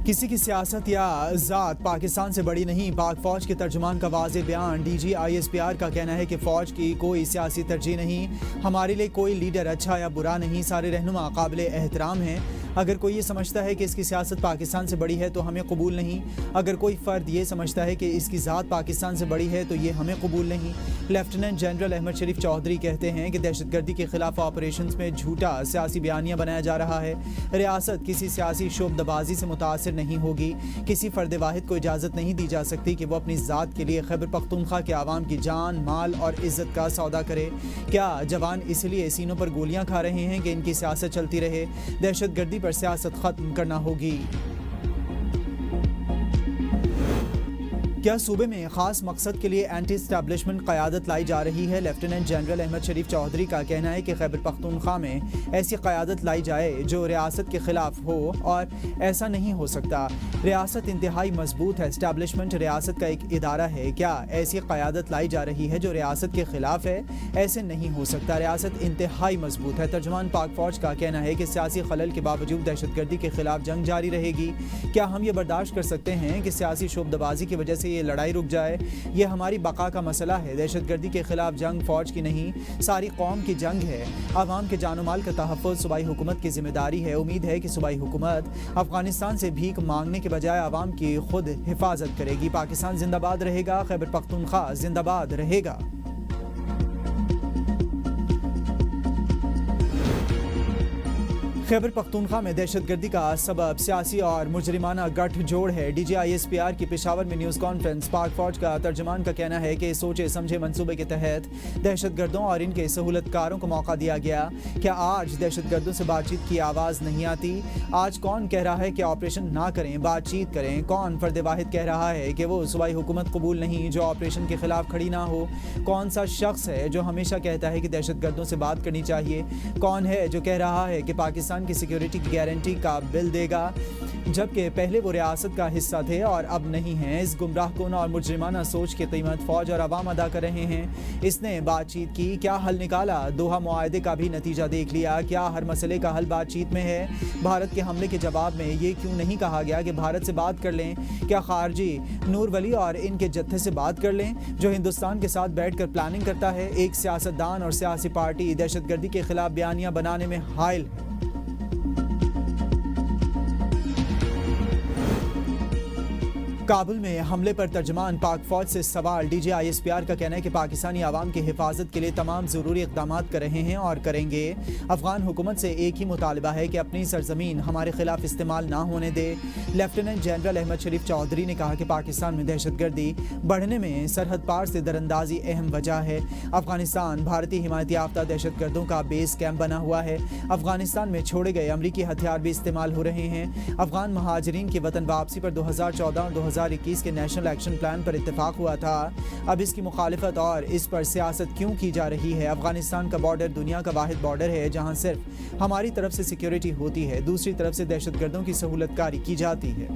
کسی کی سیاست یا ذات پاکستان سے بڑی نہیں۔ پاک فوج کے ترجمان کا واضح بیان۔ D G I S P R کا کہنا ہے کہ فوج کی کوئی سیاسی ترجیح نہیں۔ ہمارے لیے کوئی لیڈر اچھا یا برا نہیں، سارے رہنما قابل احترام ہیں۔ اگر کوئی یہ سمجھتا ہے کہ اس کی سیاست پاکستان سے بڑی ہے تو ہمیں قبول نہیں۔ اگر کوئی فرد یہ سمجھتا ہے کہ اس کی ذات پاکستان سے بڑی ہے تو یہ ہمیں قبول نہیں۔ لیفٹیننٹ جنرل احمد شریف چودھری کہتے ہیں کہ دہشت گردی کے خلاف آپریشنز میں جھوٹا سیاسی بیانیہ بنایا جا رہا ہے۔ ریاست کسی سیاسی شعبہ بازی سے متاثر نہیں ہوگی۔ کسی فرد واحد کو اجازت نہیں دی جا سکتی کہ وہ اپنی ذات کے لیے خیبر پختونخوا کے عوام کی جان، مال اور عزت کا سودا کرے۔ کیا جوان اس لیے سینوں پر گولیاں کھا رہے ہیں کہ ان کی سیاست چلتی رہے؟ دہشت گردی پر سیاست ختم کرنا ہوگی۔ کیا صوبے میں خاص مقصد کے لیے اینٹی اسٹیبلشمنٹ قیادت لائی جا رہی ہے؟ لیفٹیننٹ جنرل احمد شریف چودھری کا کہنا ہے کہ خیبر پختونخوا میں ایسی قیادت لائی جائے جو ریاست کے خلاف ہو، اور ایسا نہیں ہو سکتا۔ ریاست انتہائی مضبوط ہے۔ اسٹیبلشمنٹ ریاست کا ایک ادارہ ہے۔ کیا ایسی قیادت لائی جا رہی ہے جو ریاست کے خلاف ہے؟ ایسے نہیں ہو سکتا۔ ریاست انتہائی مضبوط ہے۔ ترجمان پاک فوج کا کہنا ہے کہ سیاسی خلل کے باوجود دہشت گردی کے خلاف جنگ جاری رہے گی۔ کیا ہم یہ برداشت کر سکتے ہیں کہ سیاسی شعبہ بازی کی وجہ سے یہ لڑائی رک جائے؟ یہ ہماری بقا کا مسئلہ ہے۔ دہشت گردی کے خلاف جنگ فوج کی نہیں، ساری قوم کی جنگ ہے۔ عوام کے جان و مال کا تحفظ صوبائی حکومت کی ذمہ داری ہے۔ امید ہے کہ صوبائی حکومت افغانستان سے بھیک مانگنے کے بجائے عوام کی خود حفاظت کرے گی۔ پاکستان زندہ باد رہے گا۔ خیبر پختونخوا زندہ باد رہے گا۔ خیبر پختونخوا میں دہشت گردی کا سبب سیاسی اور مجرمانہ گٹھ جوڑ ہے۔ D G I S P R کی پشاور میں نیوز کانفرنس۔ پاک فوج کا ترجمان کا کہنا ہے کہ سوچے سمجھے منصوبے کے تحت دہشت گردوں اور ان کے سہولت کاروں کو موقع دیا گیا۔ کیا آج دہشت گردوں سے بات چیت کی آواز نہیں آتی؟ آج کون کہہ رہا ہے کہ آپریشن نہ کریں، بات چیت کریں؟ کون فرد واحد کہہ رہا ہے کہ وہ صوبائی حکومت قبول نہیں جو آپریشن کے خلاف کھڑی نہ ہو؟ کون سا شخص ہے جو ہمیشہ کہتا ہے کہ دہشت گردوں سے بات کرنی چاہیے؟ کون ہے جو کہہ رہا ہے کہ پاکستان کی سیکیورٹی کی گارنٹی کا بل دے گا، جبکہ پہلے وہ ریاست کا حصہ تھے اور اب نہیں ہیں؟ اس گمراہ کن اور مجرمانہ سوچ کی قیمت فوج اور عوام ادا کر رہے ہیں۔ اس نے بات چیت کی، کیا حل نکالا؟ دوحہ معاہدے کا بھی نتیجہ دیکھ لیا۔ کیا ہر مسئلے کا حل بات چیت میں ہے؟ بھارت کے حملے کے جواب میں یہ کیوں نہیں کہا گیا کہ بھارت سے بات کر لیں؟ کیا خارجی نور ولی اور ان کے جتھے سے بات کر لیں جو ہندوستان کے ساتھ بیٹھ کر پلاننگ کرتا ہے؟ ایک سیاستدان اور سیاسی پارٹی دہشت گردی کے خلاف بیانیہ بنانے میں حائل ہے۔ کابل میں حملے پر ترجمان پاک فوج سے سوال۔ D G I S P R کا کہنا ہے کہ پاکستانی عوام کی حفاظت کے لیے تمام ضروری اقدامات کر رہے ہیں اور کریں گے۔ افغان حکومت سے ایک ہی مطالبہ ہے کہ اپنی سرزمین ہمارے خلاف استعمال نہ ہونے دے۔ لیفٹیننٹ جنرل احمد شریف چودھری نے کہا کہ پاکستان میں دہشت گردی بڑھنے میں سرحد پار سے دراندازی اہم وجہ ہے۔ افغانستان بھارتی حمایت یافتہ دہشت گردوں کا بیس کیمپ بنا ہوا ہے۔ افغانستان میں چھوڑے گئے امریکی ہتھیار بھی استعمال ہو رہے ہیں۔ افغان مہاجرین کی وطن واپسی پر 2014 اور 2021 کے نیشنل ایکشن پلان پر اتفاق ہوا تھا۔ اب اس کی مخالفت اور اس پر سیاست کیوں کی جا رہی ہے؟ افغانستان کا بارڈر دنیا کا واحد بارڈر ہے جہاں صرف ہماری طرف سے سیکیورٹی ہوتی ہے، دوسری طرف سے دہشت گردوں کی سہولت کاری کی جاتی ہے۔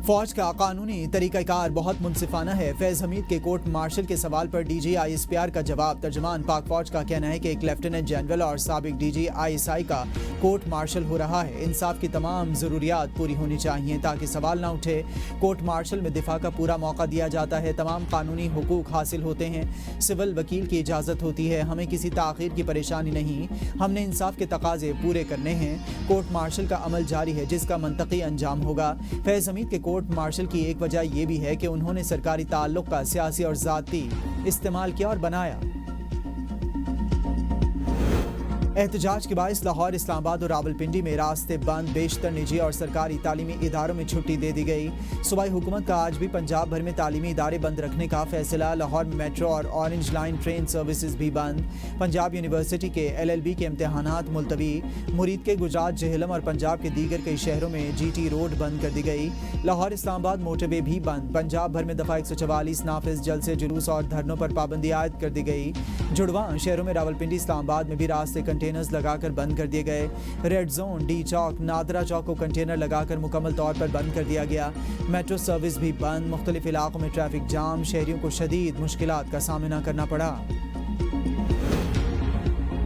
فوج کا قانونی طریقہ کار بہت منصفانہ ہے۔ فیض حمید کے کورٹ مارشل کے سوال پر D G I S P R کا جواب۔ ترجمان پاک فوج کا کہنا ہے کہ ایک لیفٹیننٹ جنرل اور سابق D G I S I کا کورٹ مارشل ہو رہا ہے۔ انصاف کی تمام ضروریات پوری ہونی چاہیے تاکہ سوال نہ اٹھے۔ کورٹ مارشل میں دفاع کا پورا موقع دیا جاتا ہے، تمام قانونی حقوق حاصل ہوتے ہیں، سول وکیل کی اجازت ہوتی ہے، ہمیں کسی تاخیر کی پریشانی نہیں، ہم نے انصاف کے تقاضے پورے کرنے ہیں۔ کورٹ مارشل کا عمل جاری ہے جس کا منطقی انجام ہوگا۔ فیض حمید کے کورٹ مارشل کی ایک وجہ یہ بھی ہے کہ انہوں نے سرکاری تعلق کا سیاسی اور ذاتی استعمال کیا اور بنایا۔ احتجاج کے باعث لاہور، اسلام آباد اور راولپنڈی میں راستے بند، بیشتر نجی اور سرکاری تعلیمی اداروں میں چھٹی دے دی گئی۔ صوبائی حکومت کا آج بھی پنجاب بھر میں تعلیمی ادارے بند رکھنے کا فیصلہ۔ لاہور میں میٹرو اور اورنج لائن ٹرین سروسز بھی بند۔ پنجاب یونیورسٹی کے LLB کے امتحانات ملتوی۔ مرید کے گجرات، جہلم اور پنجاب کے دیگر کئی شہروں میں GT روڈ بند کر دی گئی۔ لاہور اسلام آباد موٹر وے بھی بند۔ پنجاب بھر میں دفعہ 144 نافذ، جلسے، جلوس اور دھرنوں پر پابندی عائد کر دی گئی۔ جڑواں شہروں میں راولپنڈی، اسلام آباد میں بھی راستے کنٹینرز لگا کر بند کر دیے گئے۔ ریڈ زون، ڈی چوک، نادرا چوک کو کنٹینر لگا کر مکمل طور پر بند کر دیا گیا۔ میٹرو سروس بھی بند۔ مختلف علاقوں میں ٹریفک جام، شہریوں کو شدید مشکلات کا سامنا کرنا پڑا۔